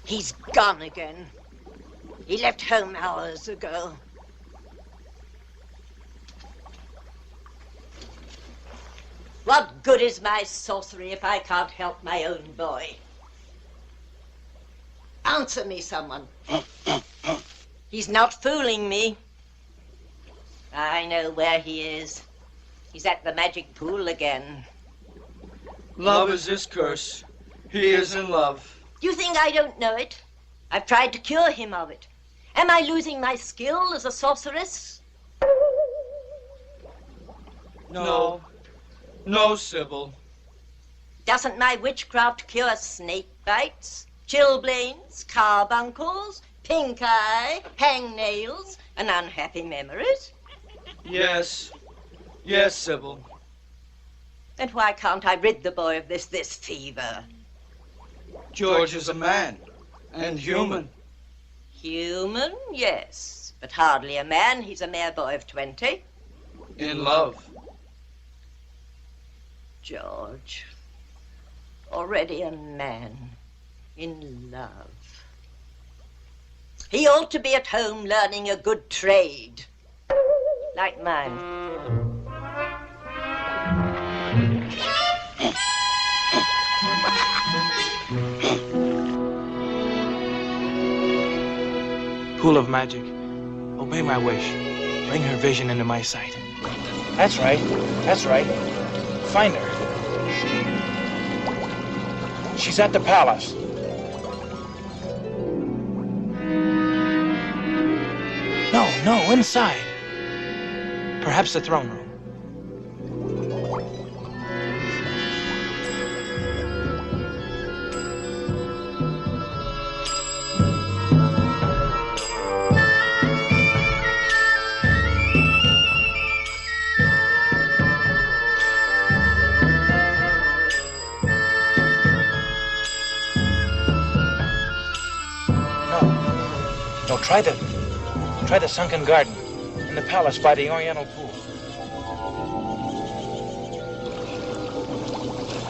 He's gone again. He left home hours ago. What good is my sorcery if I can't help my own boy? Answer me, someone. He's not fooling me. I know where he is. He's at the magic pool again. Love is his curse. He is in love. You think I don't know it? I've tried to cure him of it. Am I losing my skill as a sorceress? No. No, Sybil. Doesn't my witchcraft cure snake bites, chilblains, carbuncles, pink eye, hangnails, and unhappy memories? Yes. Yes, Sybil. Then why can't I rid the boy of this fever? George is a man, and human. Human, yes, but hardly a man. He's a mere boy of 20. In love. George, already a man, in love. He ought to be at home learning a good trade, like mine. Pool of magic, obey my wish. Bring her vision into my sight. That's right, that's right. Find her. She's at the palace. No, inside. Perhaps the throne room. No, try the sunken garden in the palace by the Oriental pool.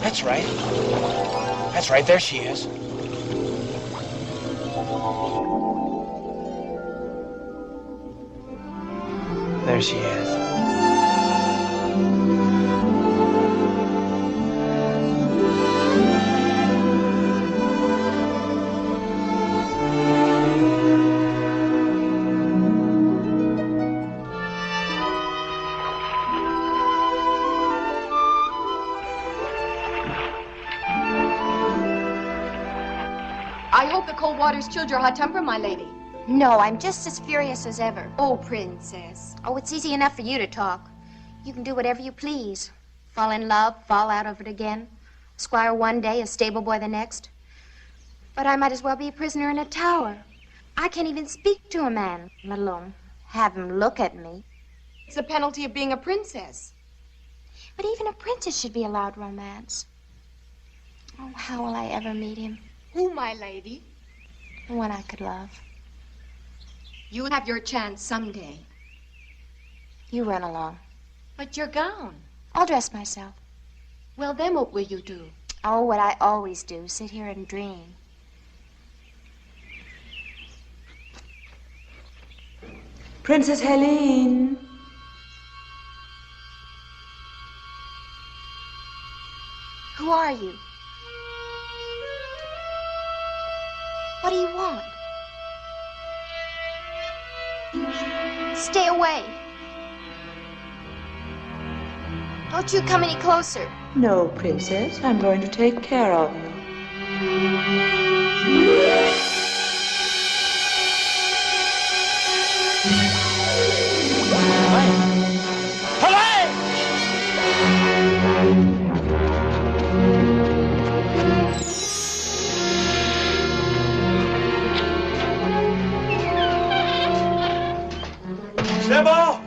That's right. That's right, there she is. There she is. Cold water's chilled your hot temper, my lady. No, I'm just as furious as ever. Oh, princess. Oh, it's easy enough for you to talk. You can do whatever you please. Fall in love, fall out of it again. Squire one day, a stable boy the next. But I might as well be a prisoner in a tower. I can't even speak to a man, let alone have him look at me. It's the penalty of being a princess. But even a princess should be allowed romance. Oh, how will I ever meet him? Who, my lady? The one I could love. You'll have your chance someday. You run along. But your gown. I'll dress myself. Well, then what will you do? Oh, what I always do, sit here and dream. Princess Helene. Who are you? What do you want? Stay away. Don't you come any closer. No, Princess. I'm going to take care of you. Sybil!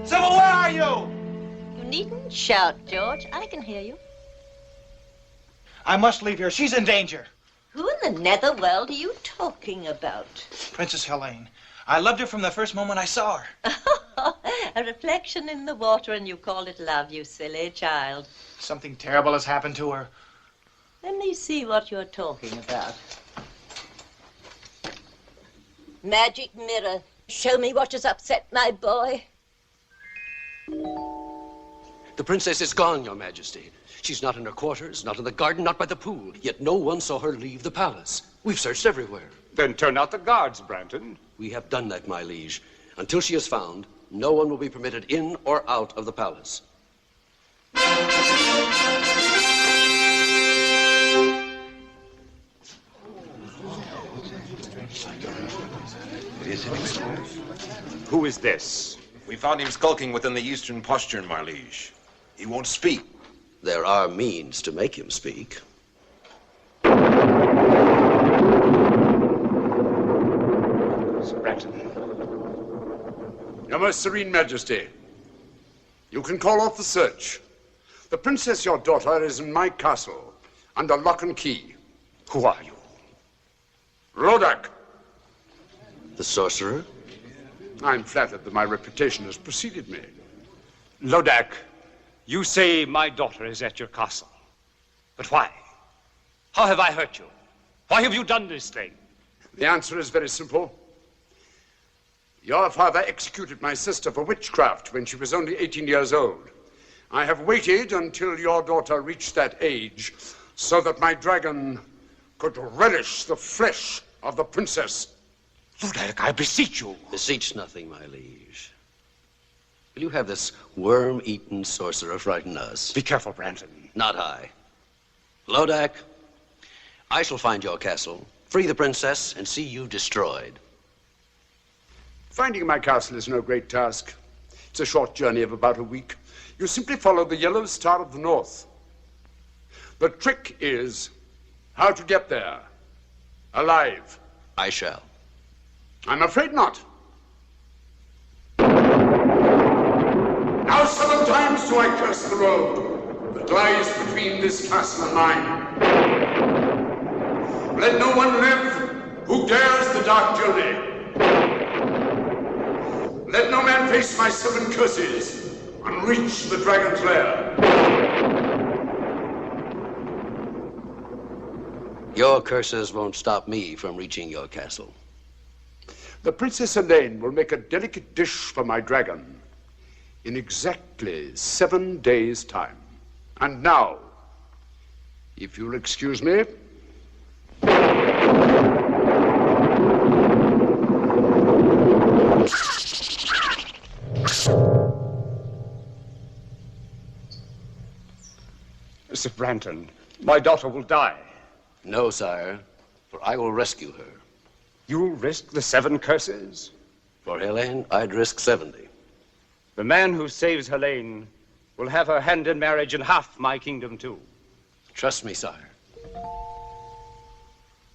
Sybil, where are you? You needn't shout, George. I can hear you. I must leave here. She's in danger. Who in the netherworld are you talking about? Princess Helene. I loved her from the first moment I saw her. A reflection in the water, and you call it love, you silly child. Something terrible has happened to her. Let me see what you're talking about. Magic mirror, show me what has upset my boy. The princess is gone, Your Majesty. She's not in her quarters, not in the garden, not by the pool. Yet no one saw her leave the palace. We've searched everywhere. Then turn out the guards, Branton. We have done that, my liege. Until she is found, no one will be permitted in or out of the palace. Who is this? We found him skulking within the eastern postern, my liege. He won't speak. There are means to make him speak. Sir Branton. Your most serene majesty, you can call off the search. The princess, your daughter, is in my castle, under lock and key. Who are you? Rodak. The sorcerer? I'm flattered that my reputation has preceded me. Lodak, you say my daughter is at your castle. But why? How have I hurt you? Why have you done this thing? The answer is very simple. Your father executed my sister for witchcraft when she was only 18 years old. I have waited until your daughter reached that age so that my dragon could relish the flesh of the princess. Lodak, I beseech you. Beseech nothing, my liege. Will you have this worm-eaten sorcerer frighten us? Be careful, Branton. Not I. Lodak, I shall find your castle, free the princess, and see you destroyed. Finding my castle is no great task. It's a short journey of about a week. You simply follow the yellow star of the north. The trick is how to get there, alive. I shall. I'm afraid not. Now 7 times do I curse the road that lies between this castle and mine. Let no one live who dares the dark journey. Let no man face my 7 curses and reach the dragon's lair. Your curses won't stop me from reaching your castle. The Princess Elaine will make a delicate dish for my dragon in exactly 7 days' time. And now, if you'll excuse me. Mr. Branton, my daughter will die. No, sire, for I will rescue her. You'll risk the 7 curses? For Helene, I'd risk 70. The man who saves Helene will have her hand in marriage and half my kingdom, too. Trust me, sire.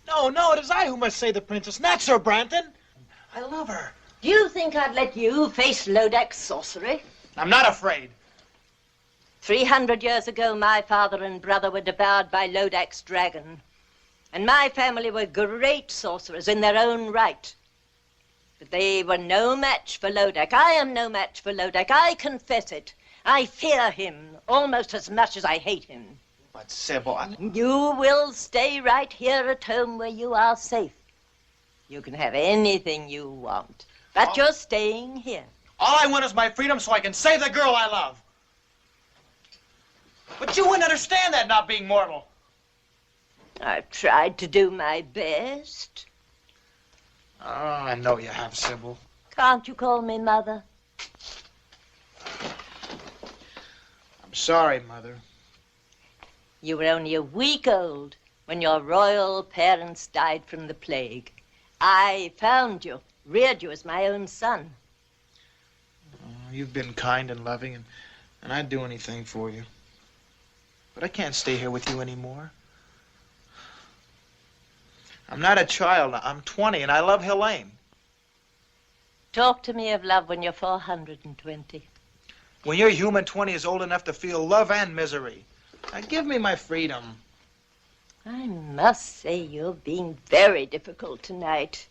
No, it is I who must save the princess, not Sir Branton. I love her. Do you think I'd let you face Lodak's sorcery? I'm not afraid. 300 years ago, my father and brother were devoured by Lodak's dragon. And my family were great sorcerers in their own right. But they were no match for Lodak. I am no match for Lodak. I confess it. I fear him almost as much as I hate him. But Sybil, You will stay right here at home where you are safe. You can have anything you want, but you're staying here. all I want is my freedom so I can save the girl I love. But you wouldn't understand that, not being mortal. I've tried to do my best. Oh, I know you have, Sybil. Can't you call me Mother? I'm sorry, Mother. You were only a week old when your royal parents died from the plague. I found you, reared you as my own son. Oh, you've been kind and loving, and I'd do anything for you. But I can't stay here with you anymore. I'm not a child. I'm 20, and I love Helene. Talk to me of love when you're 420. When your human 20 is old enough to feel love and misery. Now, give me my freedom. I must say you're being very difficult tonight.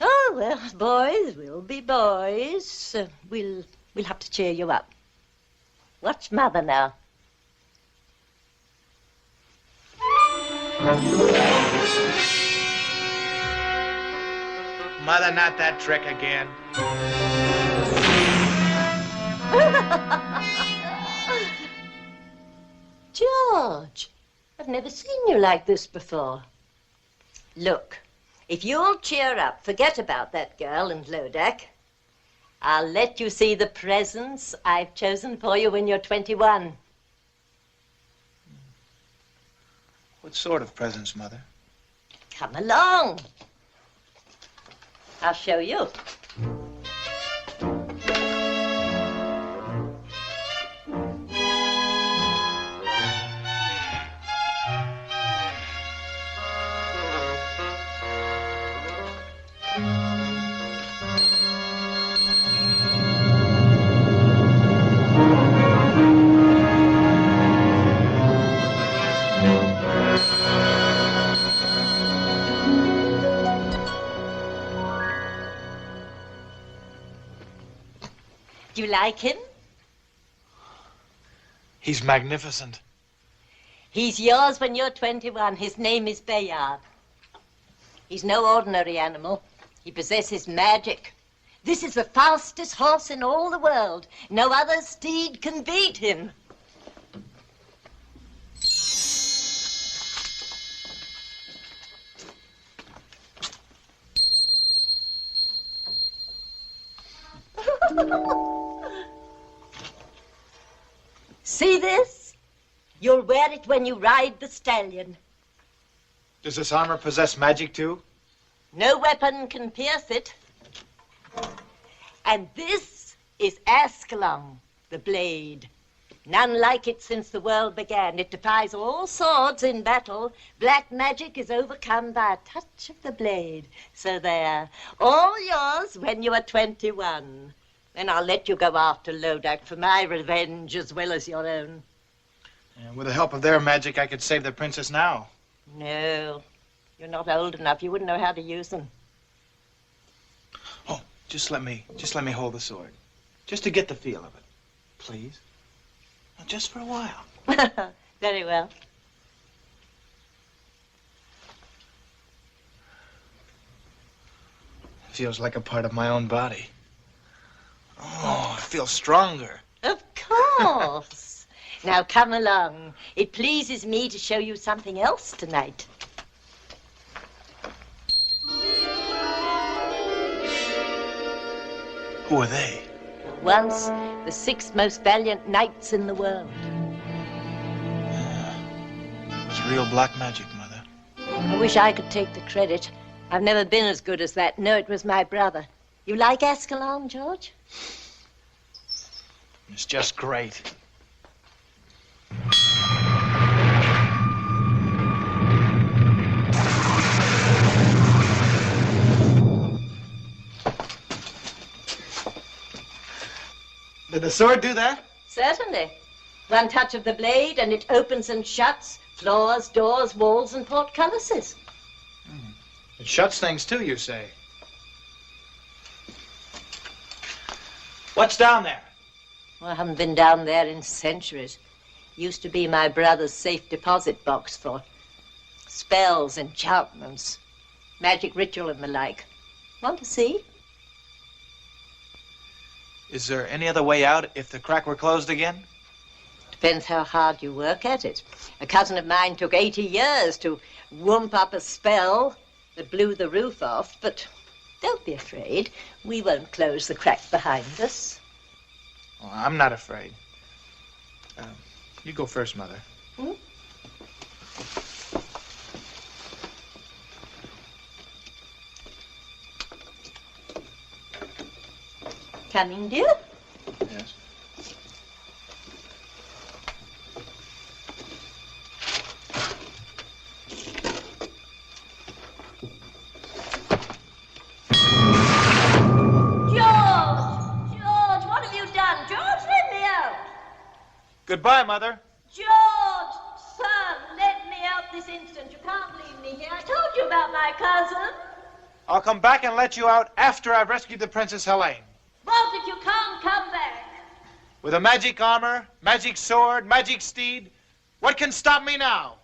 Oh, well, boys will be boys. We'll have to cheer you up. Watch Mother now. Mother, not that trick again. George, I've never seen you like this before. Look, if you'll cheer up, forget about that girl and Lodak, I'll let you see the presents I've chosen for you when you're 21. What sort of presents, Mother? Come along. I'll show you. Do you like him? He's magnificent. He's yours when you're 21. His name is Bayard. He's no ordinary animal. He possesses magic. This is the fastest horse in all the world. No other steed can beat him. See this? You'll wear it when you ride the stallion. Does this armor possess magic, too? No weapon can pierce it. And this is Ascalon, the blade. None like it since the world began. It defies all swords in battle. Black magic is overcome by a touch of the blade. So there, all yours when you are 21. Then I'll let you go after Lodak for my revenge as well as your own. And with the help of their magic, I could save the princess now. No, you're not old enough. You wouldn't know how to use them. Oh, just let me hold the sword. Just to get the feel of it. Please? Well, just for a while. Very well. It feels like a part of my own body. Oh, I feel stronger. Of course. Now come along. It pleases me to show you something else tonight. Who are they? Once the 6 most valiant knights in the world. It's real black magic, Mother. I wish I could take the credit. I've never been as good as that. No, it was my brother. You like Ascalon, George? It's just great. Did the sword do that? Certainly. One touch of the blade and it opens and shuts floors, doors, walls, and portcullises. It shuts things too, you say? What's down there? Well, I haven't been down there in centuries. Used to be my brother's safe deposit box for spells, enchantments, magic ritual and the like. Want to see? Is there any other way out if the crack were closed again? Depends how hard you work at it. A cousin of mine took 80 years to whoomp up a spell that blew the roof off, but don't be afraid. We won't close the crack behind us. Oh, I'm not afraid. You go first, Mother. Hmm? Coming, dear? Yes. Goodbye, Mother. George, son, let me out this instant. You can't leave me here. I told you about my cousin. I'll come back and let you out after I've rescued the Princess Helene. What if you can't come back? With a magic armor, magic sword, magic steed, what can stop me now?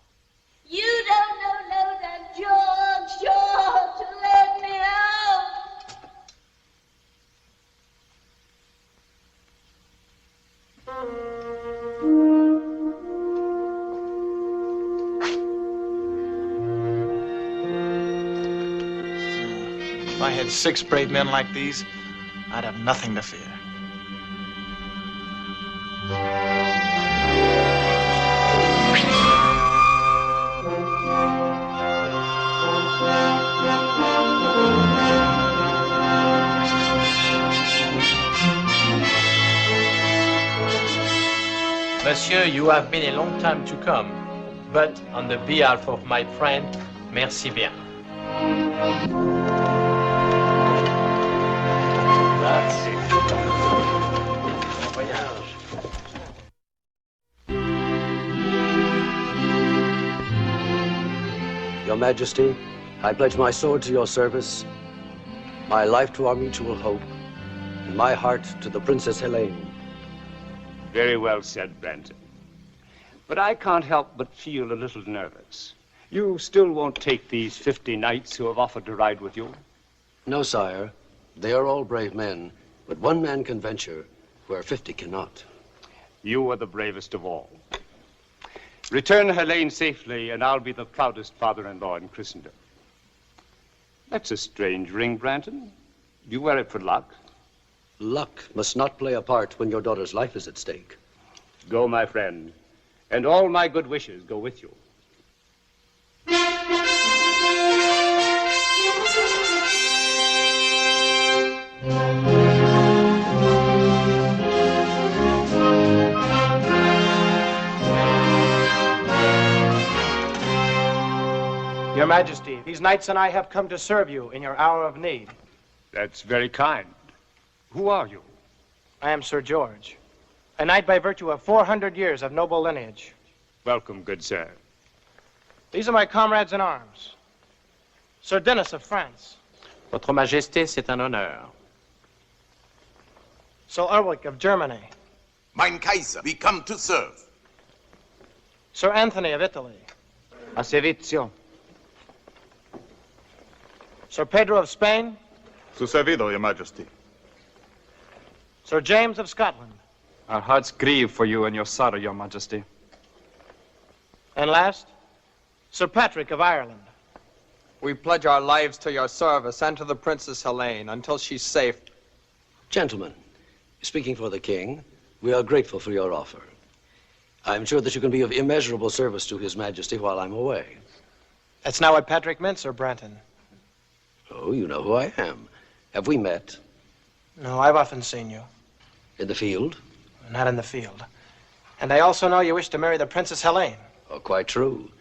You don't know that, George, let me out. If I had 6 brave men like these, I'd have nothing to fear. Monsieur, you have been a long time to come, but on the behalf of my friend, merci bien. Your Majesty, I pledge my sword to your service, my life to our mutual hope, and my heart to the Princess Helene. Very well said, Branton. But I can't help but feel a little nervous. You still won't take these 50 knights who have offered to ride with you? No, sire. They are all brave men, but one man can venture where 50 cannot. You are the bravest of all. Return Helene safely, and I'll be the proudest father-in-law in Christendom. That's a strange ring, Branton. Do you wear it for luck? Luck must not play a part when your daughter's life is at stake. Go, my friend, and all my good wishes go with you. Your Majesty, these knights and I have come to serve you in your hour of need. That's very kind. Who are you? I am Sir George, a knight by virtue of 400 years of noble lineage. Welcome, good sir. These are my comrades in arms. Sir Denis of France. Votre Majesté, c'est un honneur. Sir Ulrich of Germany. Mein Kaiser, we come to serve. Sir Anthony of Italy. A servizio. Sir Pedro of Spain. Su servido, Your Majesty. Sir James of Scotland. Our hearts grieve for you and your sorrow, Your Majesty. And last, Sir Patrick of Ireland. We pledge our lives to your service and to the Princess Helene until she's safe. Gentlemen, speaking for the king, we are grateful for your offer. I'm sure that you can be of immeasurable service to His Majesty while I'm away. That's not what Patrick meant, Sir Branton. Oh, you know who I am. Have we met? No, I've often seen you. In the field? Not in the field. And I also know you wish to marry the Princess Helene. Oh, quite true.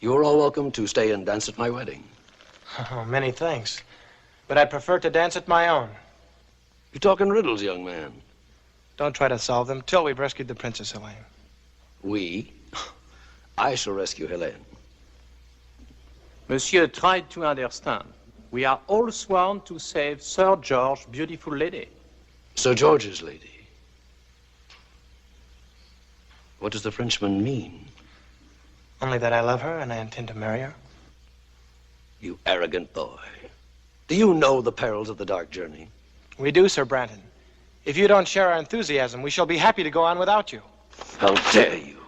You are all welcome to stay and dance at my wedding. Oh, many thanks. But I'd prefer to dance at my own. You talk in riddles, young man. Don't try to solve them till we've rescued the Princess Helene. We? I shall rescue Helene. Monsieur, try to understand. We are all sworn to save Sir George's beautiful lady. Sir George's lady? What does the Frenchman mean? Only that I love her and I intend to marry her. You arrogant boy. Do you know the perils of the dark journey? We do, Sir Branton. If you don't share our enthusiasm, we shall be happy to go on without you. How dare you?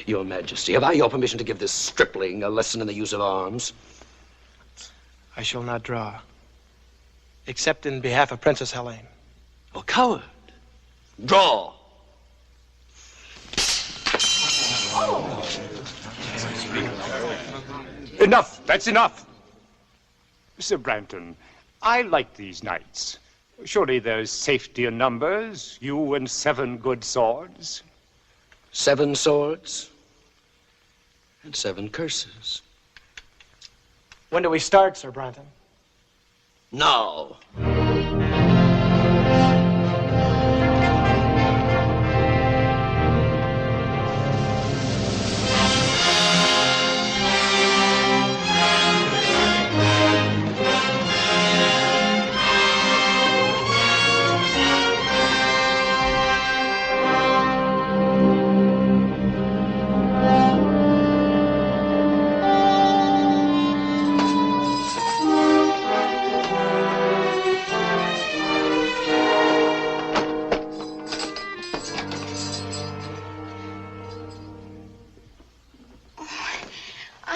Your Majesty, have I your permission to give this stripling a lesson in the use of arms? I shall not draw, except in behalf of Princess Helene. Oh, coward! Draw! Enough! That's enough! Sir Branton, I like these knights. Surely there's safety in numbers, you and 7 good swords. 7 swords and 7 curses. When do we start, Sir Branton? Now.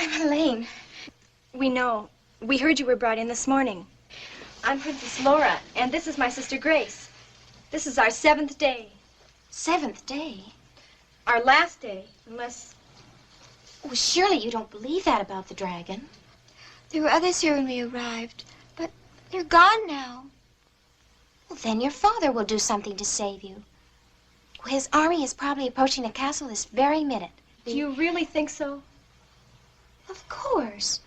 I'm Elaine. We know. We heard you were brought in this morning. I'm Princess Laura, and this is my sister Grace. This is our 7th day. 7th day? Our last day, unless... Well, surely you don't believe that about the dragon. There were others here when we arrived, but they're gone now. Well, then your father will do something to save you. His army is probably approaching the castle this very minute. Do you really think so? Of course.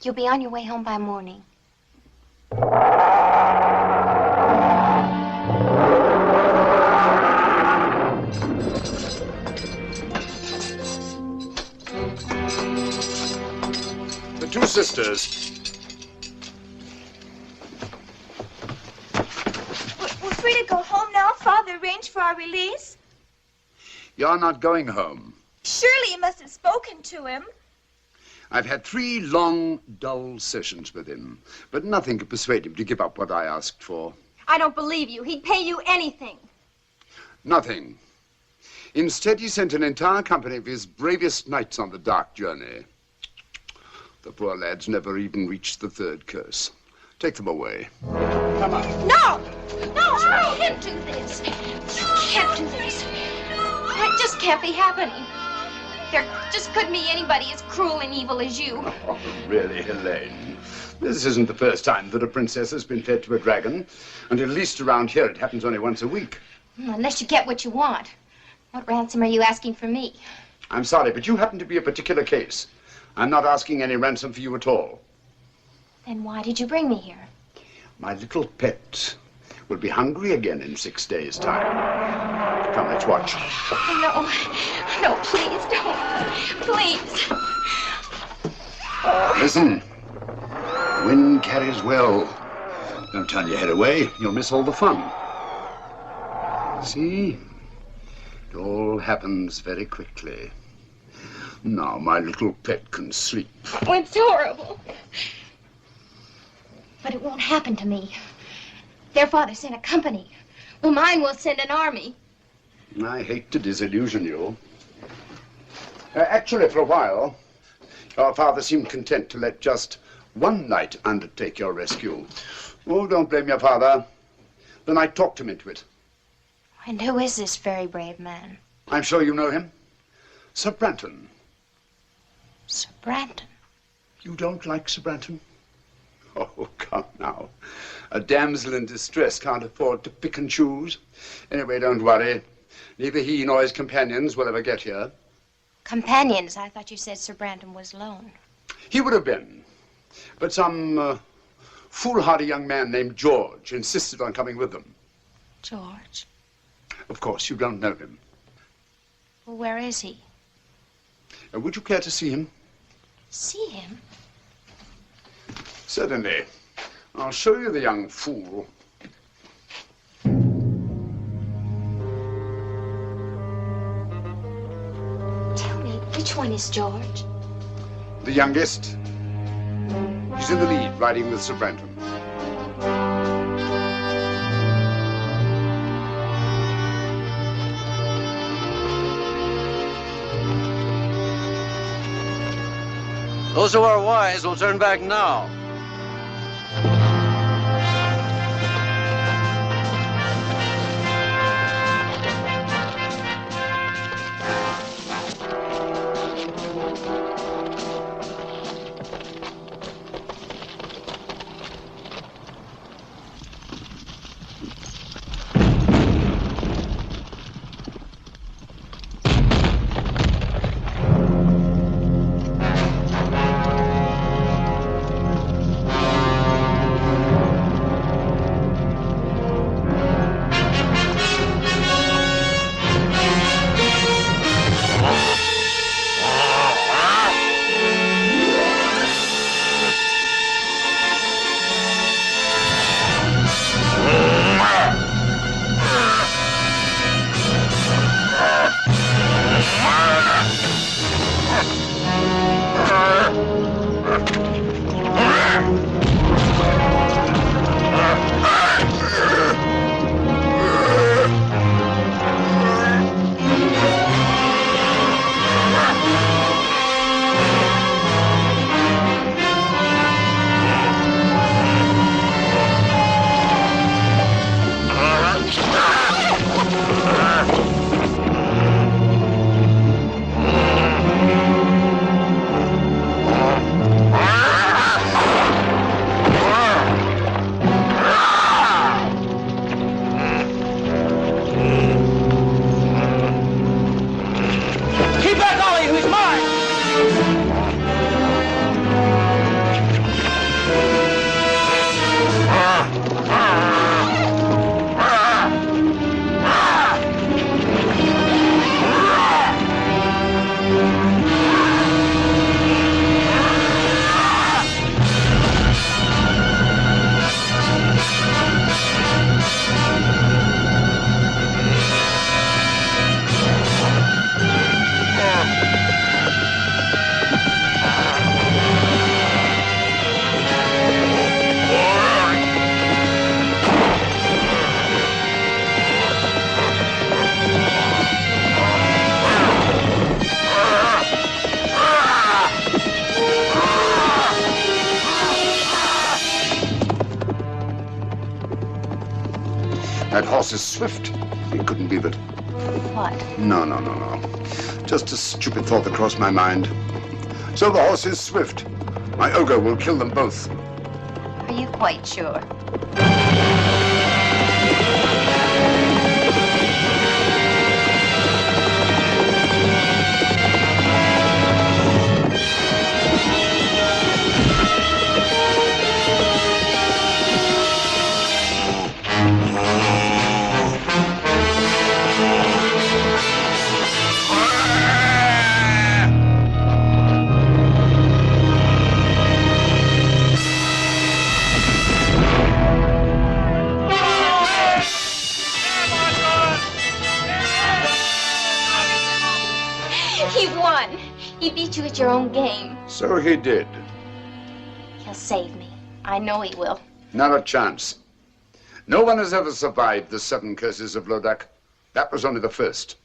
You'll be on your way home by morning. The two sisters. We're free to go home now. Father arranged for our release. You're not going home. Surely you must have spoken to him. I've had 3 long, dull sessions with him, but nothing could persuade him to give up what I asked for. I don't believe you. He'd pay you anything. Nothing. Instead, he sent an entire company of his bravest knights on the dark journey. The poor lads never even reached the 3rd curse. Take them away. Come on. No! No, you can't do this. You can't do this. It just can't be happening. There just couldn't be anybody as cruel and evil as you. Oh, really, Elaine? This isn't the first time that a princess has been fed to a dragon, and at least around here it happens only once a week. Unless you get what you want. What ransom are you asking for me? I'm sorry, but you happen to be a particular case. I'm not asking any ransom for you at all. Then why did you bring me here? My little pet will be hungry again in 6 days' time. Come, let's watch. No, no, please don't. Please. Listen. Wind carries well. Don't turn your head away. You'll miss all the fun. See? It all happens very quickly. Now my little pet can sleep. Oh, it's horrible. But it won't happen to me. Their father sent a company. Well, mine will send an army. I hate to disillusion you. Actually, for a while, your father seemed content to let just one knight undertake your rescue. Oh, don't blame your father. The knight talked him into it. And who is this very brave man? I'm sure you know him. Sir Branton. Sir Branton? You don't like Sir Branton? Oh, come now. A damsel in distress can't afford to pick and choose. Anyway, don't worry. Neither he nor his companions will ever get here. Companions? I thought you said Sir Branton was alone. He would have been. But some foolhardy young man named George insisted on coming with them. George? Of course, you don't know him. Well, where is he? Would you care to see him? See him? Certainly. I'll show you the young fool. Tell me, which one is George? The youngest. He's in the lead, riding with Sir Branton. Those who are wise will turn back now. horse is swift. It couldn't be that. What? No. Just a stupid thought that crossed my mind. So the horse is swift. My ogre will kill them both. Are you quite sure? He won. He beat you at your own game. So he did. He'll save me. I know he will. Not a chance. No one has ever survived the 7 curses of Lodak. That was only the first.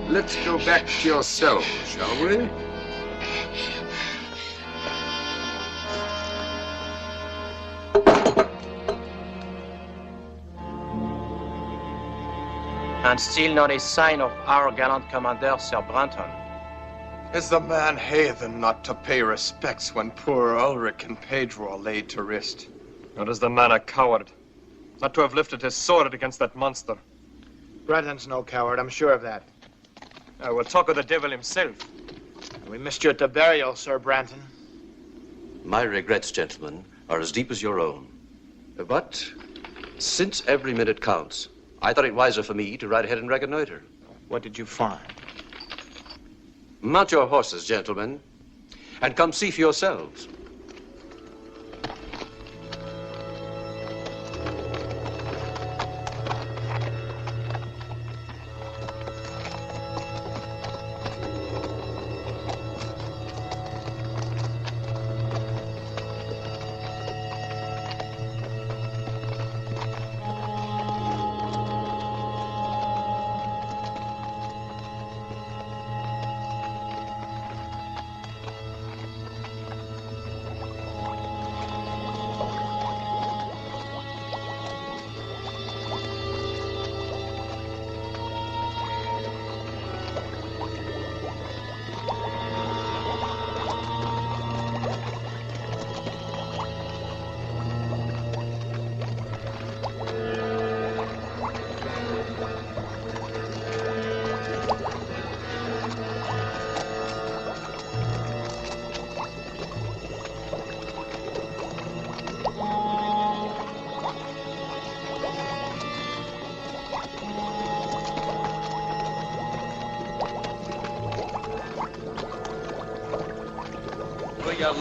Let's go back to your cell, shall we? And still not a sign of our gallant commander, Sir Brunton. Is the man heathen not to pay respects when poor Ulrich and Pedro are laid to rest? Or is the man a coward? Not to have lifted his sword against that monster. Branton's no coward, I'm sure of that. We'll talk of the devil himself. We missed you at the burial, Sir Branton. My regrets, gentlemen, are as deep as your own. But since every minute counts, I thought it wiser for me to ride ahead and reconnoiter. What did you find? Mount your horses, gentlemen, and come see for yourselves.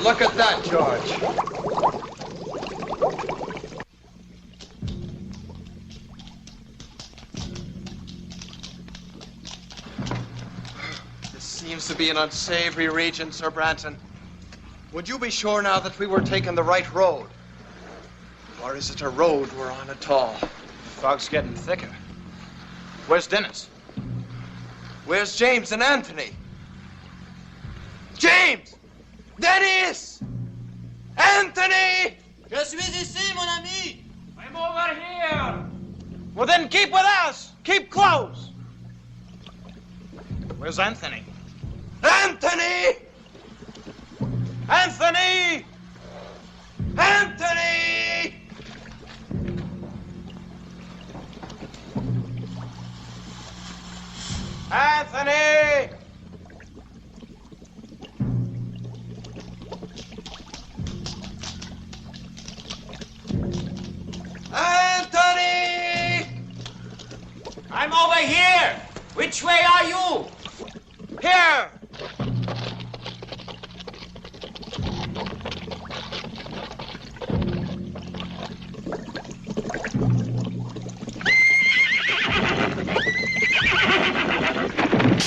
Look at that, George. This seems to be an unsavory region, Sir Branton. Would you be sure now that we were taking the right road? Or is it a road we're on at all? Fog's getting thicker. Where's Dennis? Where's James and Anthony? James! Dennis! Anthony! Je suis ici, mon ami! I'm over here! Well, then keep with us! Keep close! Where's Anthony? Anthony! Anthony! Anthony! Anthony! Anthony! I'm over here! Which way are you? Here!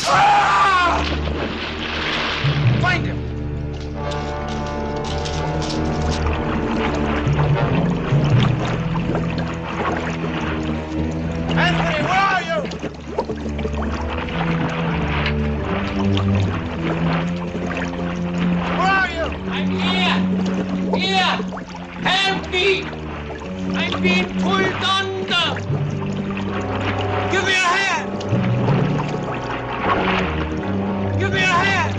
Ah! Find him! Anthony, where are you? Where are you? I'm here! Here! Help me! I'm being pulled under! Give me a hand! Give me a hand!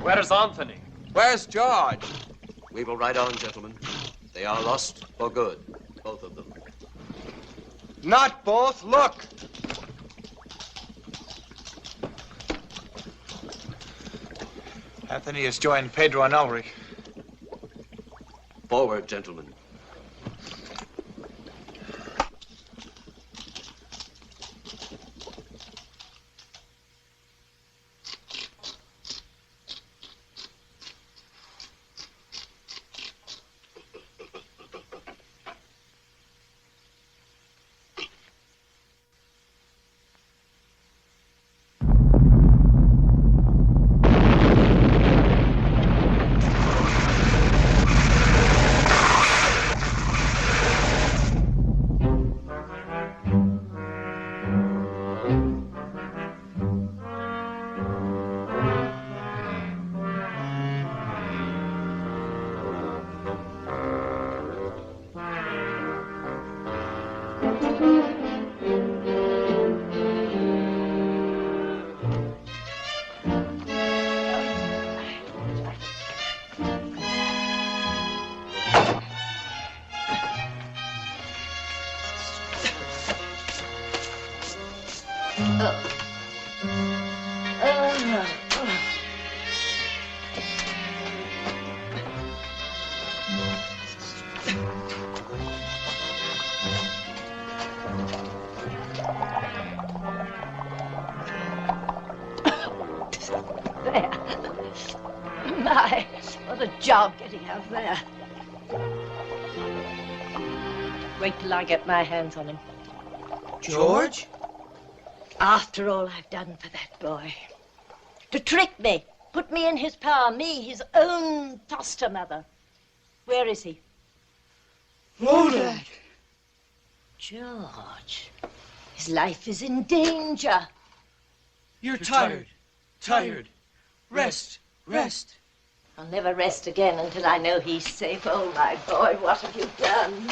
Where's Anthony? Where's George? We will ride on, gentlemen. They are lost for good, both of them. Not both. Look. Anthony has joined Pedro and Ulrich. Forward, gentlemen. There. My, what a job getting out there. Wait till I get my hands on him. George? After all I've done for that boy. To trick me, put me in his power, me, his own foster mother. Where is he? Lodak! George, his life is in danger. You're tired. Tired. Rest. Rest. I'll never rest again until I know he's safe. Oh, my boy, what have you done?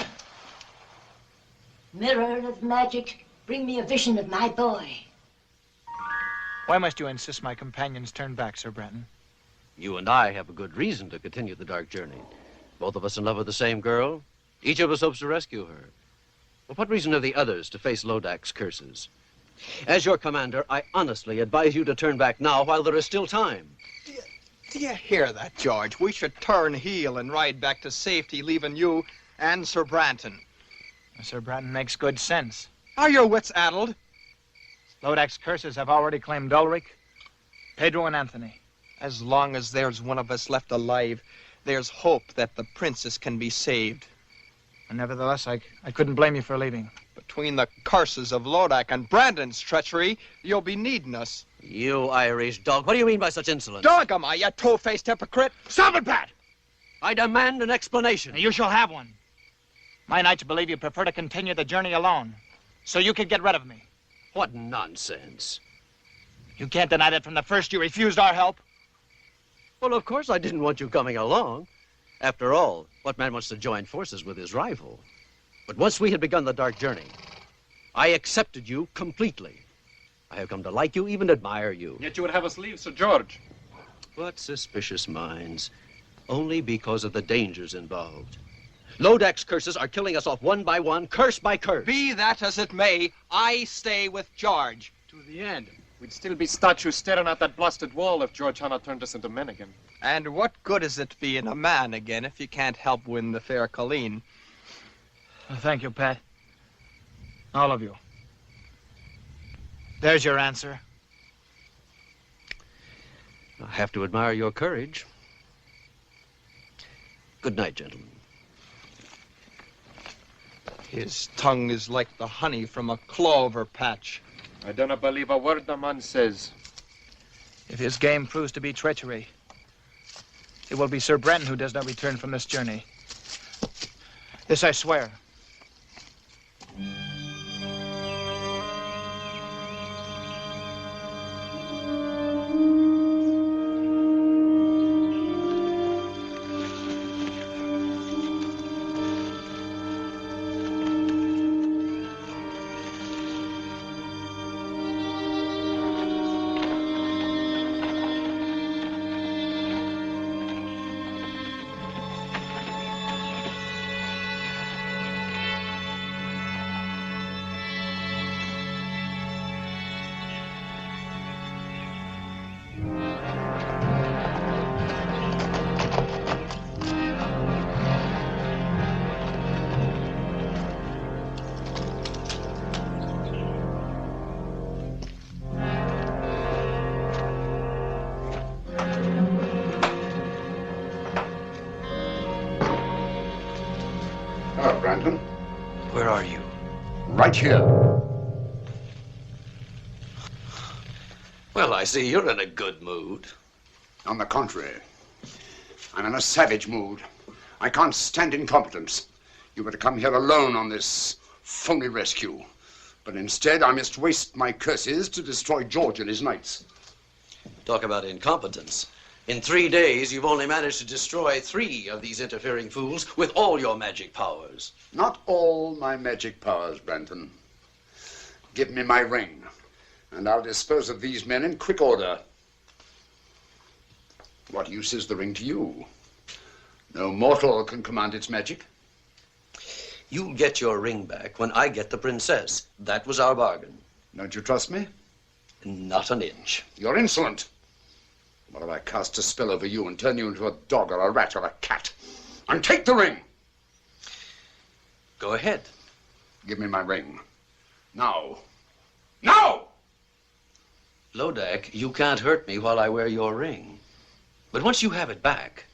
Mirror of magic, bring me a vision of my boy. Why must you insist my companions turn back, Sir Brenton? You and I have a good reason to continue the dark journey. Both of us in love with the same girl. Each of us hopes to rescue her. Well, what reason have the others to face Lodak's curses? As your commander, I honestly advise you to turn back now while there is still time. Do you hear that, George? We should turn heel and ride back to safety, leaving you and Sir Branton. Sir Branton makes good sense. Are your wits addled? Lodak's curses have already claimed Ulrich, Pedro, and Anthony. As long as there's one of us left alive, there's hope that the princess can be saved. And nevertheless, I couldn't blame you for leaving. Between the curses of Lodak and Brandon's treachery, you'll be needing us. You Irish dog, what do you mean by such insolence? Dog am I, you two-faced hypocrite! Stop it, Pat! I demand an explanation. You shall have one. My knights believe you prefer to continue the journey alone, so you could get rid of me. What nonsense. You can't deny that from the first you refused our help. Well, of course I didn't want you coming along. After all, what man wants to join forces with his rival? But once we had begun the dark journey, I accepted you completely. I have come to like you, even admire you. Yet you would have us leave, Sir George. What suspicious minds. Only because of the dangers involved. Lodak's curses are killing us off one by one, curse by curse. Be that as it may, I stay with George. To the end. We'd still be statues staring at that blasted wall if George Hanna turned us into men again. And what good is it being a man again if you can't help win the fair Colleen? Thank you, Pat. All of you. There's your answer. I have to admire your courage. Good night, gentlemen. His tongue is like the honey from a clover patch. I do not believe a word the man says. If his game proves to be treachery, it will be Sir Brenton who does not return from this journey. This I swear. Hello, Brandon. Where are you? Right here. Well, I see you're in a good mood. On the contrary, I'm in a savage mood. I can't stand incompetence. You were to come here alone on this phony rescue. But instead, I must waste my curses to destroy George and his knights. Talk about incompetence. In 3 days, you've only managed to destroy 3 of these interfering fools with all your magic powers. Not all my magic powers, Brandon. Give me my ring, and I'll dispose of these men in quick order. What use is the ring to you? No mortal can command its magic. You'll get your ring back when I get the princess. That was our bargain. Don't you trust me? Not an inch. You're insolent. What if I cast a spell over you and turn you into a dog or a rat or a cat? And take the ring! Go ahead. Give me my ring. Now. Now! Lodak, you can't hurt me while I wear your ring. But once you have it back,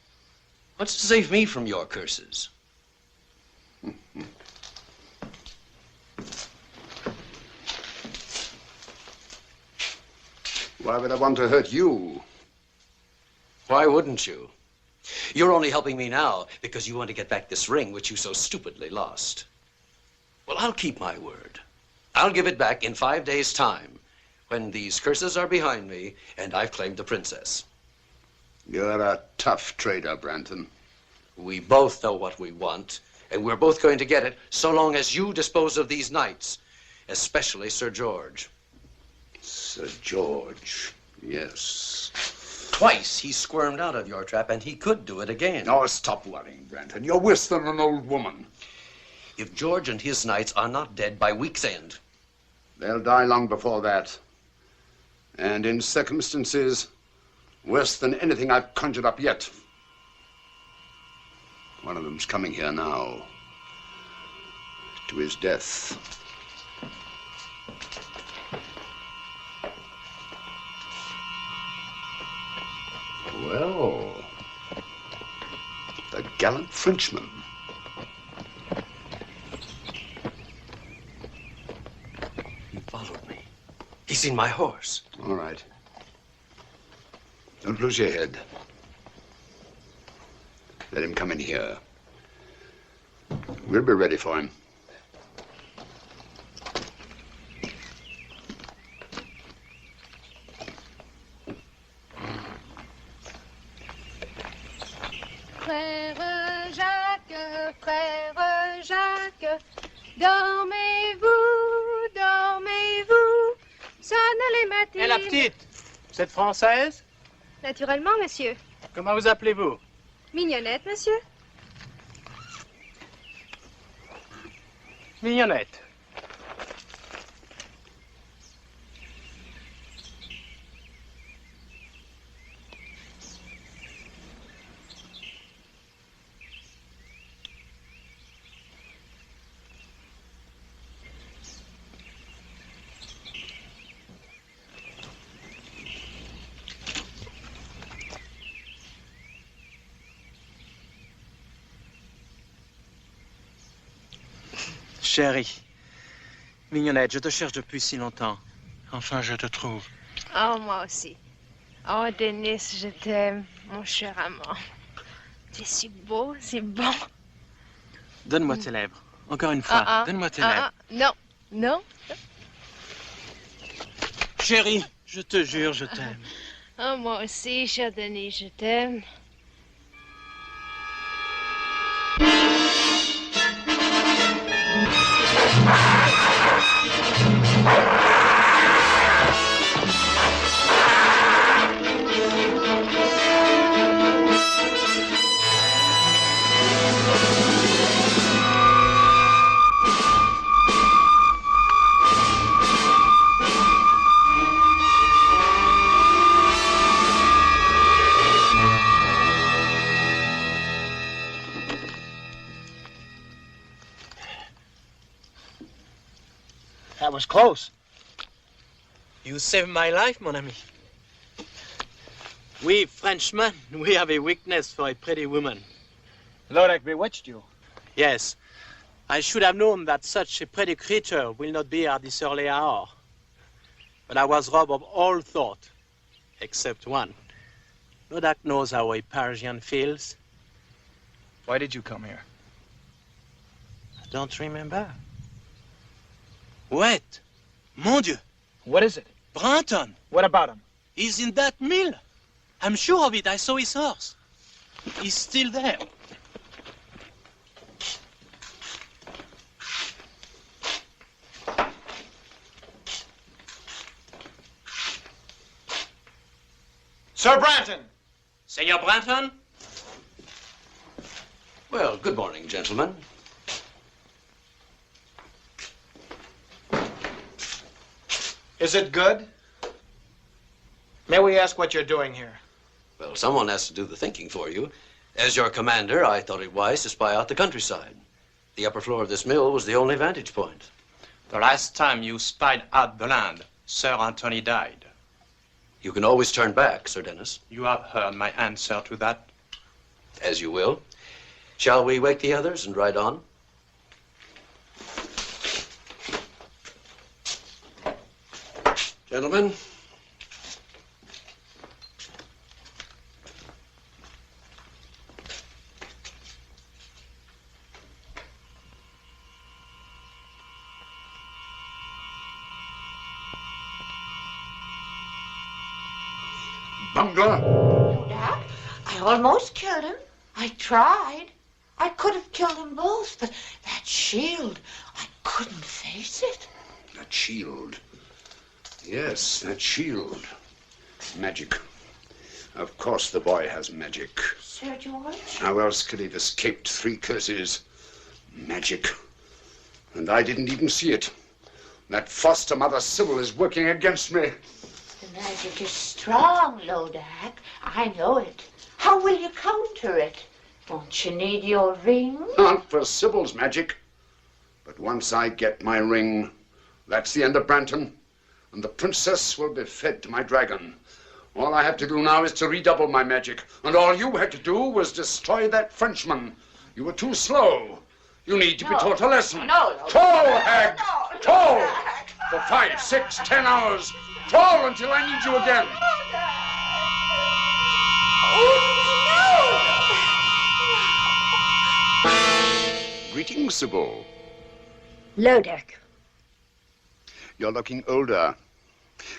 what's to save me from your curses? Why would I want to hurt you? Why wouldn't you? You're only helping me now because you want to get back this ring which you so stupidly lost. Well, I'll keep my word. I'll give it back in 5 days' time when these curses are behind me and I've claimed the princess. You're a tough trader, Branton. We both know what we want, and we're both going to get it so long as you dispose of these knights, especially Sir George. Sir George, yes. Twice he squirmed out of your trap, and he could do it again. Oh, stop worrying, Branton. You're worse than an old woman. If George and his knights are not dead by week's end, they'll die long before that. And in circumstances worse than anything I've conjured up yet. One of them's coming here now. To his death. Well, the gallant Frenchman. He followed me. He's seen my horse. All right. Don't lose your head. Let him come in here. We'll be ready for him. Frère Jacques, dormez-vous, dormez-vous, sonne les matines. Et la petite, vous êtes française? Naturellement, monsieur. Comment vous appelez-vous? Mignonnette, monsieur. Mignonnette. Chérie, Mignonnette, je te cherche depuis si longtemps. Enfin, je te trouve. Oh, moi aussi. Oh, Denis, je t'aime, mon cher amant. Tu es si beau, si bon. Donne-moi tes lèvres. Encore une fois, donne-moi tes lèvres. Non, non. Chérie, je te jure, je t'aime. Oh, moi aussi, cher Denis, je t'aime. That was close. You saved my life, mon ami. We Frenchmen, we have a weakness for a pretty woman. Lodak bewitched you. Yes, I should have known that such a pretty creature will not be at this early hour. But I was robbed of all thought, except one. Lodak knows how a Parisian feels. Why did you come here? I don't remember. Wait! Mon Dieu! What is it? Branton! What about him? He's in that mill. I'm sure of it. I saw his horse. He's still there. Sir Branton! Senor Branton? Well, good morning, gentlemen. Is it good? May we ask what you're doing here? Well, someone has to do the thinking for you. As your commander, I thought it wise to spy out the countryside. The upper floor of this mill was the only vantage point. The last time you spied out the land, Sir Anthony died. You can always turn back, Sir Dennis. You have heard my answer to that. As you will. Shall we wake the others and ride on? Gentlemen. Bungler! Dad, I almost killed him. I tried. I could have killed them both, but that shield, I couldn't face it. That shield. Yes, that shield. Magic. Of course the boy has magic. Sir George? How else could he have escaped 3 curses? Magic. And I didn't even see it. That foster mother Sybil is working against me. The magic is strong, Lodak. I know it. How will you counter it? Won't you need your ring? Not for Sybil's magic. But once I get my ring, that's the end of Branton. And the princess will be fed to my dragon. All I have to do now is to redouble my magic. And all you had to do was destroy that Frenchman. You were too slow. You need to be taught a lesson. No. Toll, hag! Toll! For 5, 6, 10 hours. Toll until I need you again. Greetings, Sybil. Lodak. You're looking older.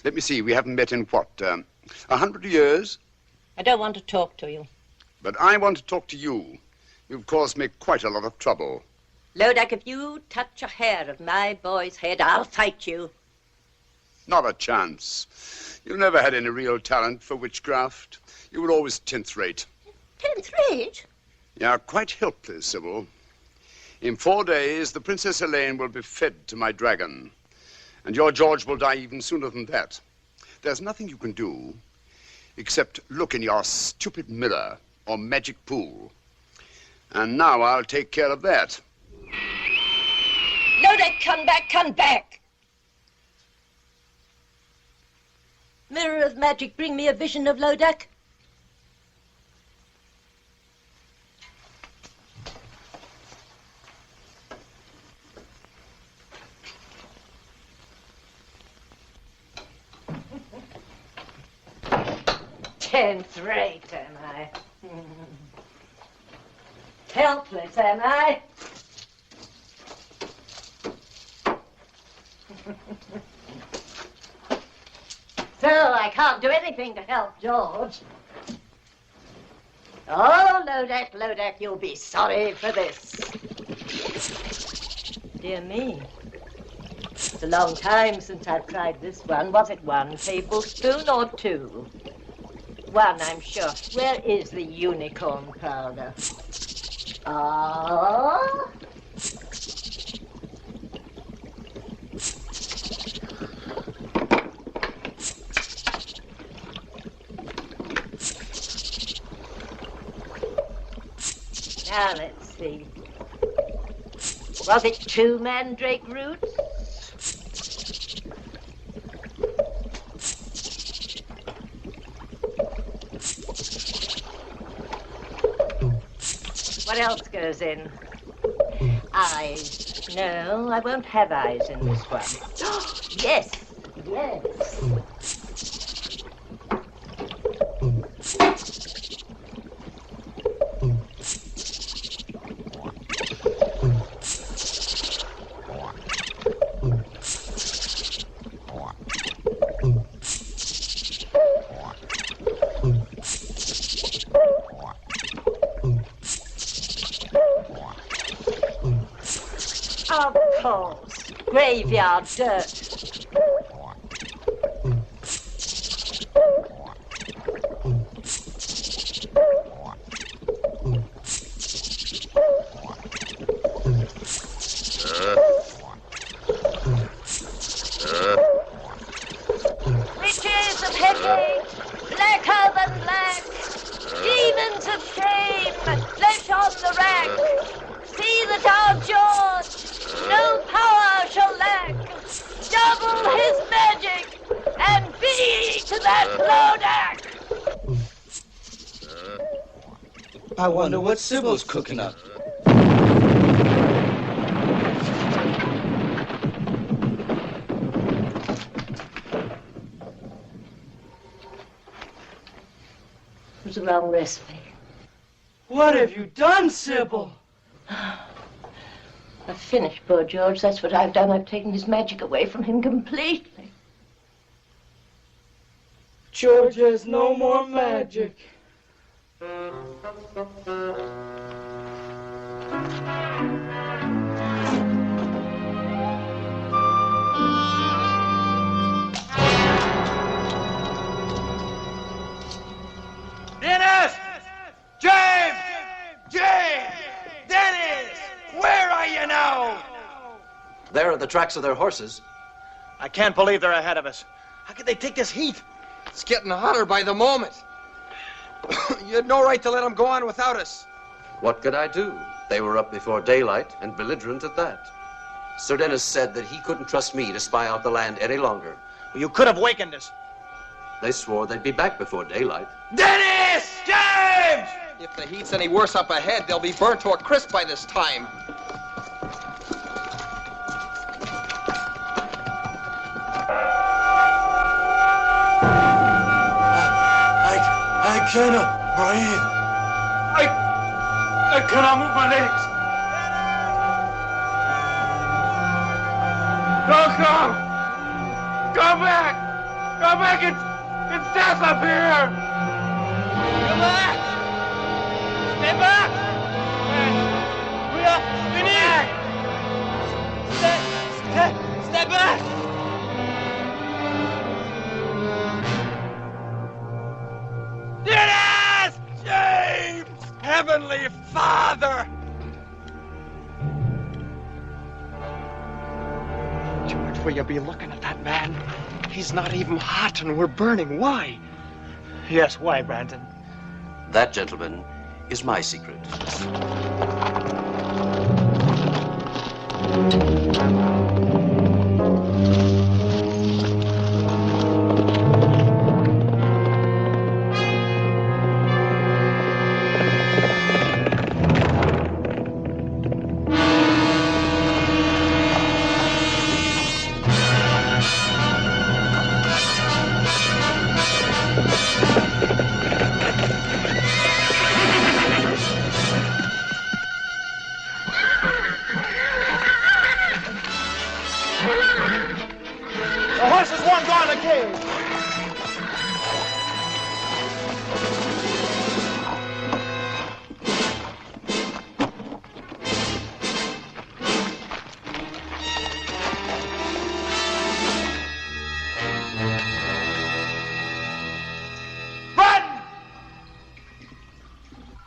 Let me see, we haven't met in what, 100 years? I don't want to talk to you. But I want to talk to you. You've caused me quite a lot of trouble. Lodak, if you touch a hair of my boy's head, I'll fight you. Not a chance. You never had any real talent for witchcraft. You were always 10th rate. 10th rate? You're quite helpless, Sybil. In 4 days, the Princess Helene will be fed to my dragon. And your George will die even sooner than that. There's nothing you can do except look in your stupid mirror or magic pool. And now I'll take care of that. Lodak, come back, come back! Mirror of magic, bring me a vision of Lodak. Tenth rate, am I? Helpless, am I? So I can't do anything to help George. Oh, Lodak, Lodak, you'll be sorry for this. Dear me. It's a long time since I've tried this one. Was it 1 tablespoon or 2? 1, I'm sure. Where is the unicorn powder? Ah. Now, let's see. Was it 2 mandrake roots? What else goes in? Eyes. No, I won't have eyes in this one. Yes, yes. Of course. Graveyard dirt. Riches of headache, blacker than black, demons of shame, float on the rack. See that our George no power shall lack. Double his magic and be to that Lodak. I wonder what Sybil's cooking up. It was the wrong recipe. What have you done, Sybil? I've finished poor George. That's what I've done. I've taken his magic away from him completely. George has no more magic. Dennis! James! James! Dennis! Where are you now? They're at the tracks of their horses. I can't believe they're ahead of us. How could they take this heat? It's getting hotter by the moment. You had no right to let them go on without us. What could I do? They were up before daylight and belligerent at that. Sir Dennis said that he couldn't trust me to spy out the land any longer. Well, you could have wakened us. They swore they'd be back before daylight. Dennis! James! If the heat's any worse up ahead, they'll be burnt to a crisp by this time. I cannot breathe. I cannot move my legs. Don't come! Come back! Come back! It's death up here! Come back! Stay back! We are finished! Stay back! Dennis! James! Heavenly Father! George, will you be looking at that man? He's not even hot and we're burning. Why? Yes, why, Brandon? That, gentlemen, is my secret. The horses won't go in the cage.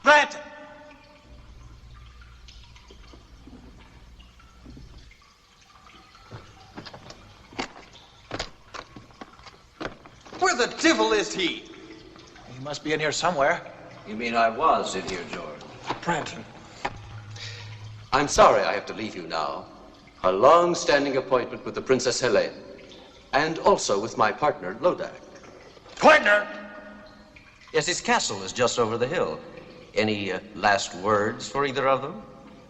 Brandon! Where the devil is he? He must be in here somewhere. You mean I was in here, George? Brandon. I'm sorry I have to leave you now. A long-standing appointment with the Princess Helene, and also with my partner, Lodak. Partner? Yes, his castle is just over the hill. Any last words for either of them?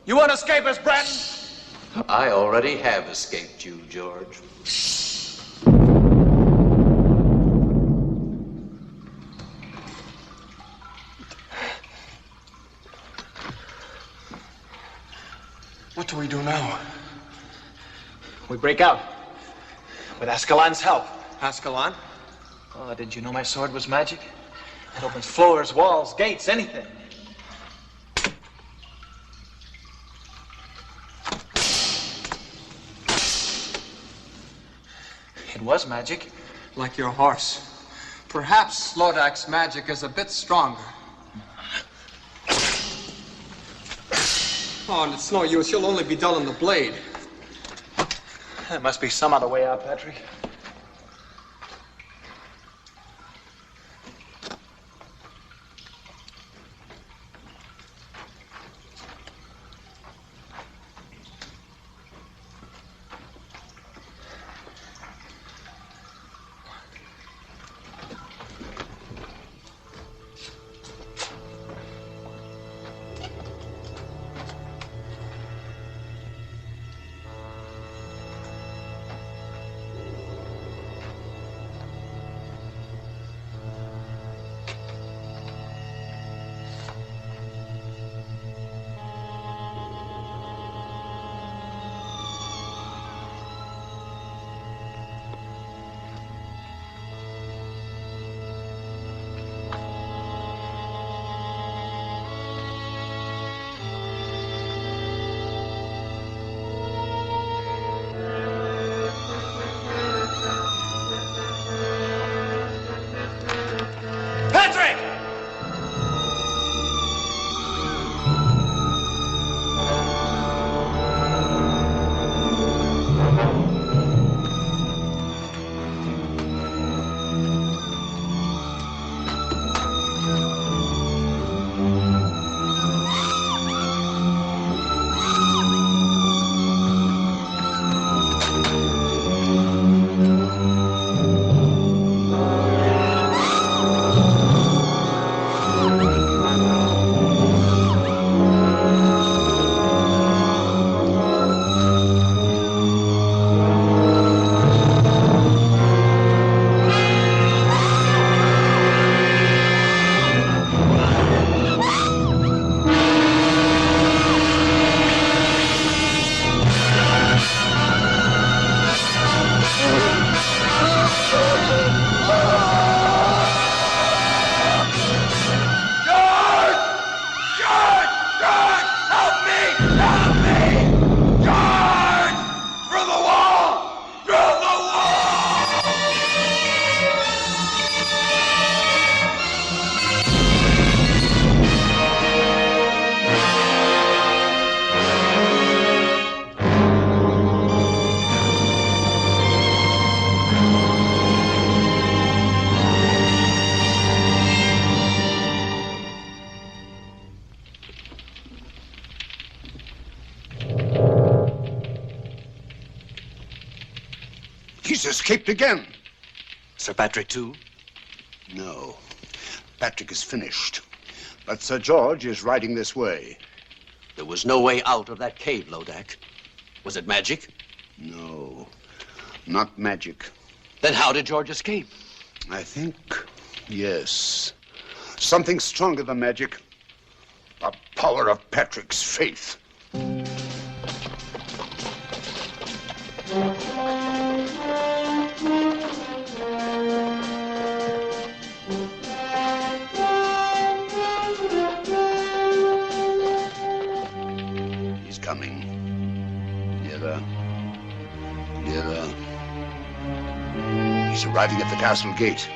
You want to escape us, Bratton? I already have escaped you, George. What do we do now? We break out. With Ascalon's help. Ascalon? Oh, didn't you know my sword was magic? It opens floors, walls, gates, anything. It was magic. Like your horse. Perhaps Lodak's magic is a bit stronger. Oh, and it's no use. You'll only be dull in the blade. There must be some other way out, Patrick. He's escaped again. Sir Patrick, too? No. Patrick is finished. But Sir George is riding this way. There was no way out of that cave, Lodak. Was it magic? No, not magic. Then how did George escape? I think, yes. Something stronger than magic. The power of Patrick's faith. He's coming. Nearer. Nearer. He's arriving at the castle gate.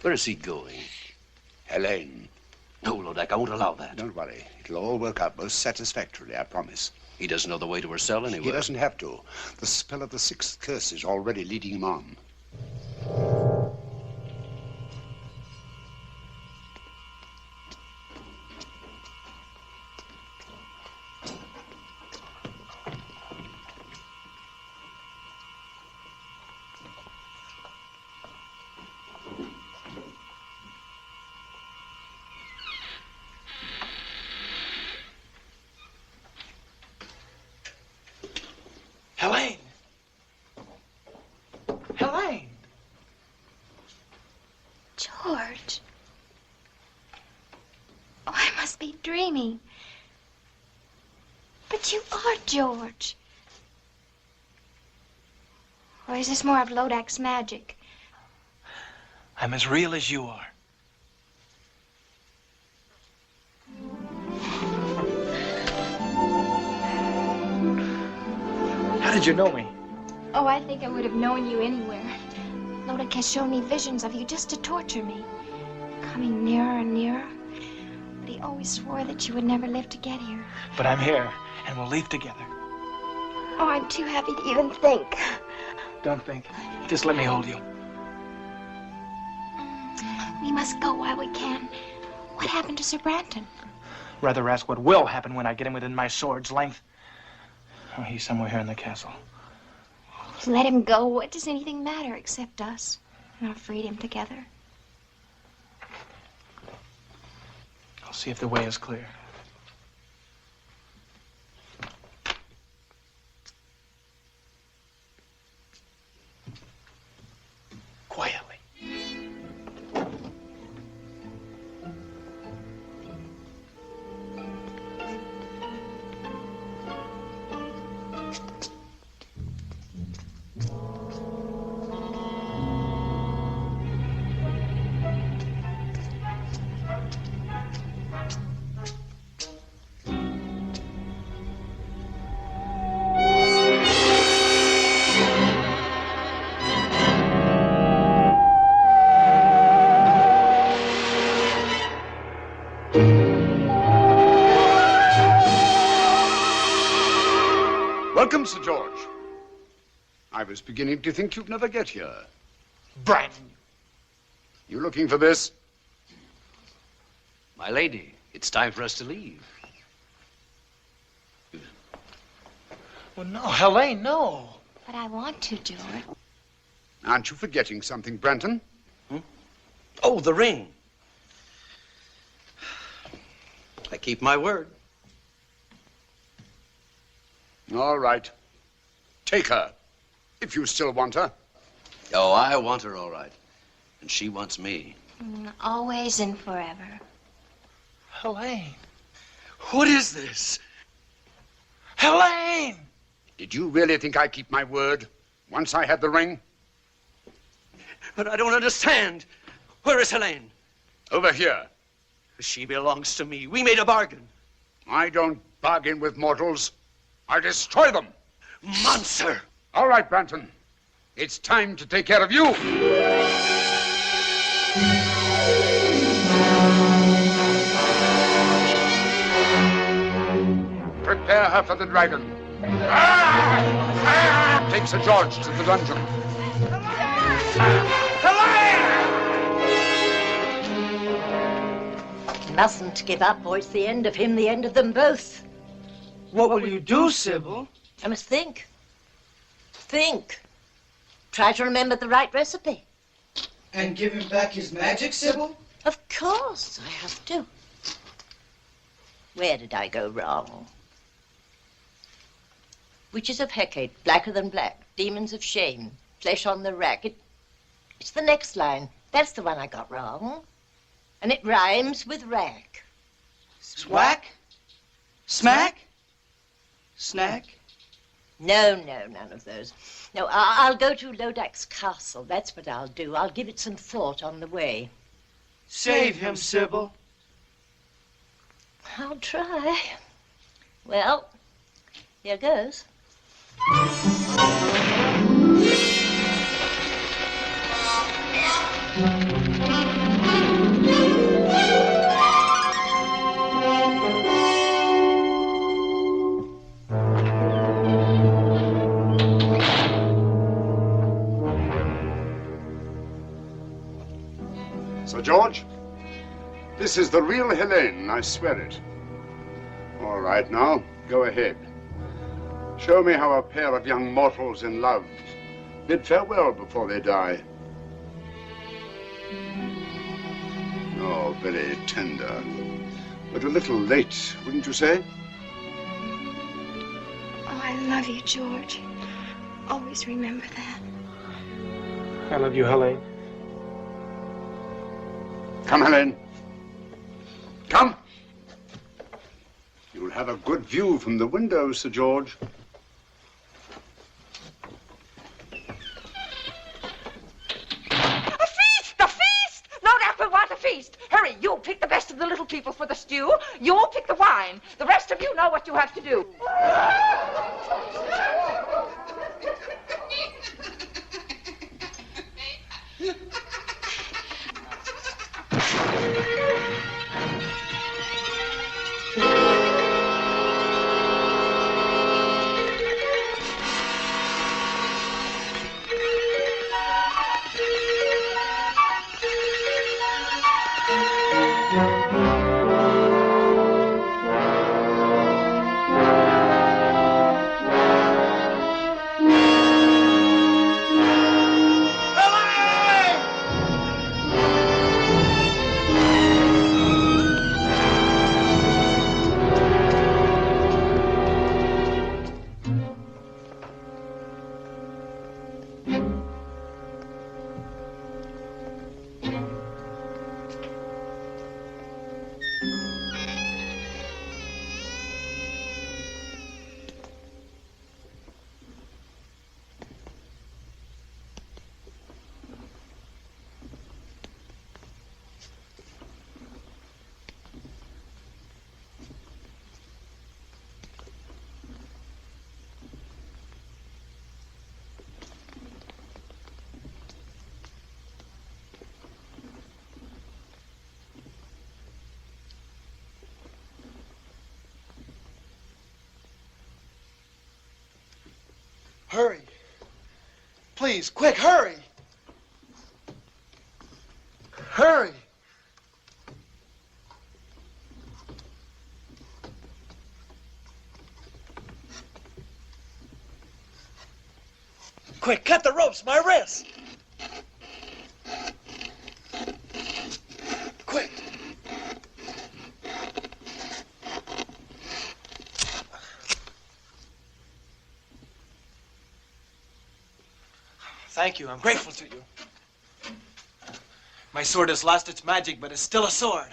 Where is he going? Helene. No, Lodak, I won't allow that. Don't worry. It'll all work out most satisfactorily, I promise. He doesn't know the way to her cell anyway. He doesn't have to. The spell of the sixth curse is already leading him on. Helene! Helene! George. Oh, I must be dreaming. But you are George. Or is this more of Lodak's magic? I'm as real as you are. How did you know me? Oh, I think I would have known you anywhere. Lodak has shown me visions of you just to torture me. Coming nearer and nearer. But he always swore that you would never live to get here. But I'm here, and we'll leave together. Oh, I'm too happy to even think. Don't think. Just let me hold you. We must go while we can. What happened to Sir Branton? Rather ask what will happen when I get him within my sword's length. Oh, he's somewhere here in the castle. Let him go. What does anything matter except us and our freedom together? I'll see if the way is clear. Quietly. Welcome, Sir George. I was beginning to think you'd never get here. Branton! You looking for this? My lady, it's time for us to leave. Well, no, Helene, no. But I want to, George. Aren't you forgetting something, Branton? Oh, the ring. I keep my word. All right. Take her, if you still want her. Oh, I want her all right. And she wants me. Always and forever. Helene. What is this? Helene! Did you really think I keep my word once I had the ring? But I don't understand. Where is Helene? Over here. She belongs to me. We made a bargain. I don't bargain with mortals. I destroy them. Monster! All right, Branton. It's time to take care of you. Prepare her for the dragon. Take Sir George to the dungeon. Mustn't give up, or it's the end of him, the end of them both. What will you do, Sybil? I must think. Think. Try to remember the right recipe. And give him back his magic, Sybil? Of course, I have to. Where did I go wrong? Witches of Hecate, blacker than black. Demons of shame, flesh on the rack. It's the next line. That's the one I got wrong. And it rhymes with rack. Swack? Smack? Snack? No, none of those. No, I'll go to Lodak's castle. That's what I'll do. I'll give it some thought on the way. Save him, Sybil. I'll try. Well, here goes. George. This is the real Helene, I swear it. All right, now, go ahead. Show me how a pair of young mortals in love bid farewell before they die. Oh, very tender. But a little late, wouldn't you say? Oh, I love you, George. Always remember that. I love you, Helene. Come, Helene. Come. You'll have a good view from the window, Sir George. A feast! A feast! Lodak will want a feast. Hurry, you pick the best of the little people for the stew. You pick the wine. The rest of you know what you have to do. Hurry. Please, quick, hurry. Hurry. Quick, cut the ropes, my wrist. Quick. Thank you. I'm grateful to you. My sword has lost its magic, but it's still a sword.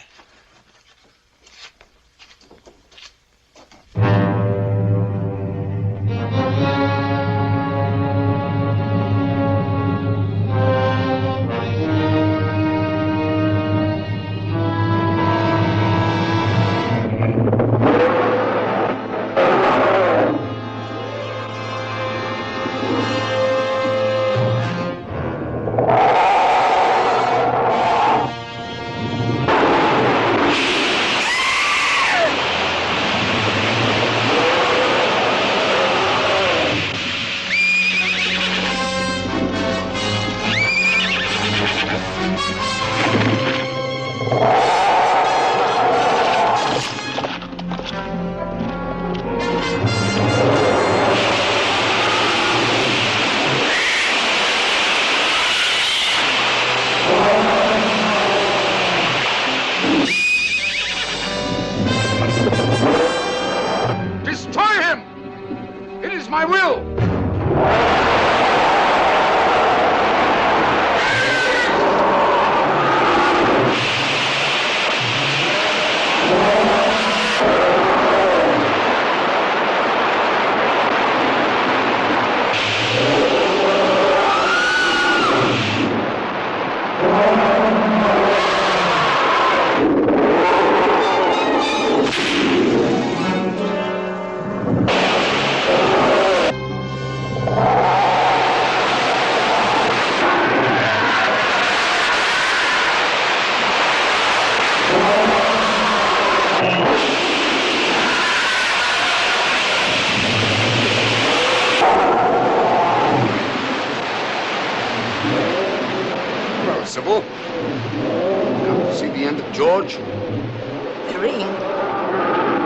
the end of George? The ring.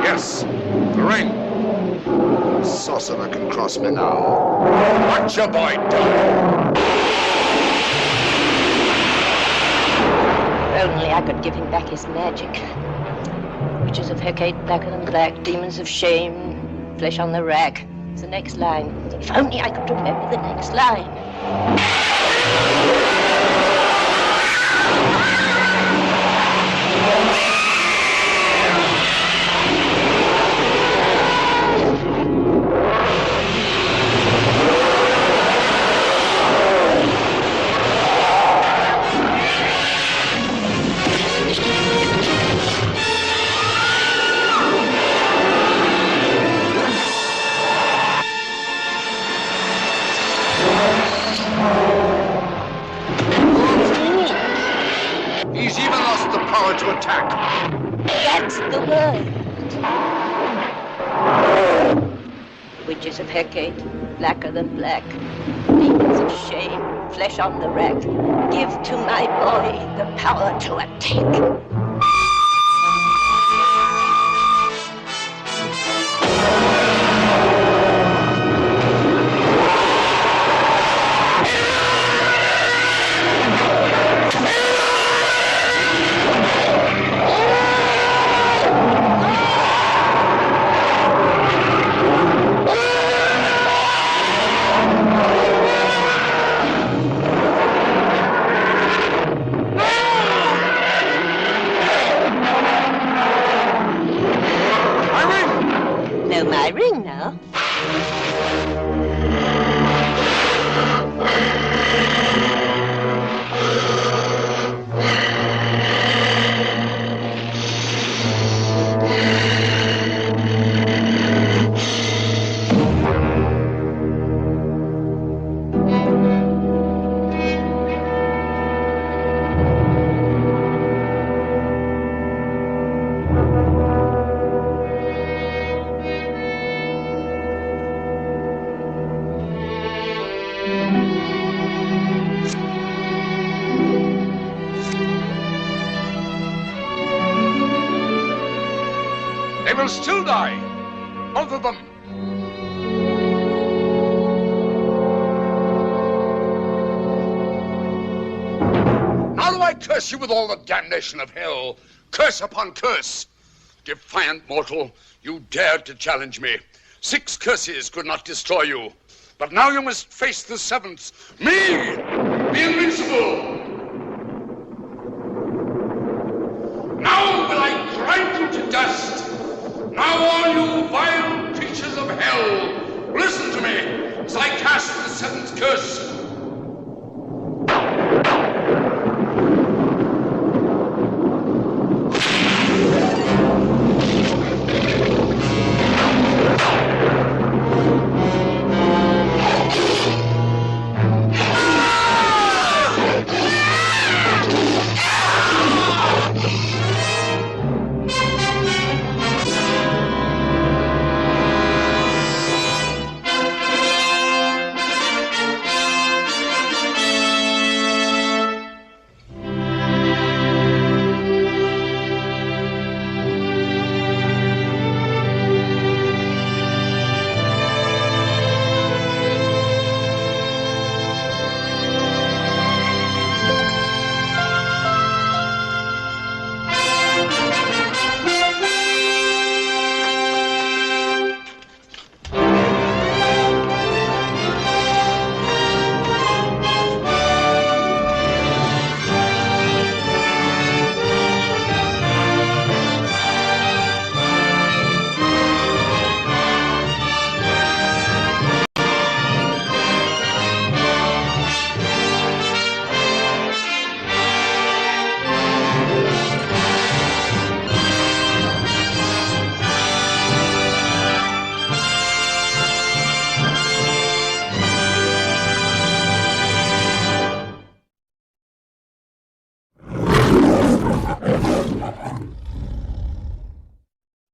Yes, the ring. Sorcerer can cross me now. What's your boy doing? If only I could give him back his magic. Witches of Hecate, blacker than black, demons of shame, flesh on the rack. It's the next line. If only I could remember the next line. He's even lost the power to attack. That's the word. Witches of Hecate, blacker than black, demons of shame, flesh on the rack. Give to my boy the power to attack. My ring now. They will still die, both of them. Now do I curse you with all the damnation of hell, curse upon curse. Defiant mortal, you dared to challenge me. 6 curses could not destroy you. But now you must face the 7th, me, the invincible. Now will I grind you to dust. Now all you vile creatures of hell, listen to me as I cast the 7th curse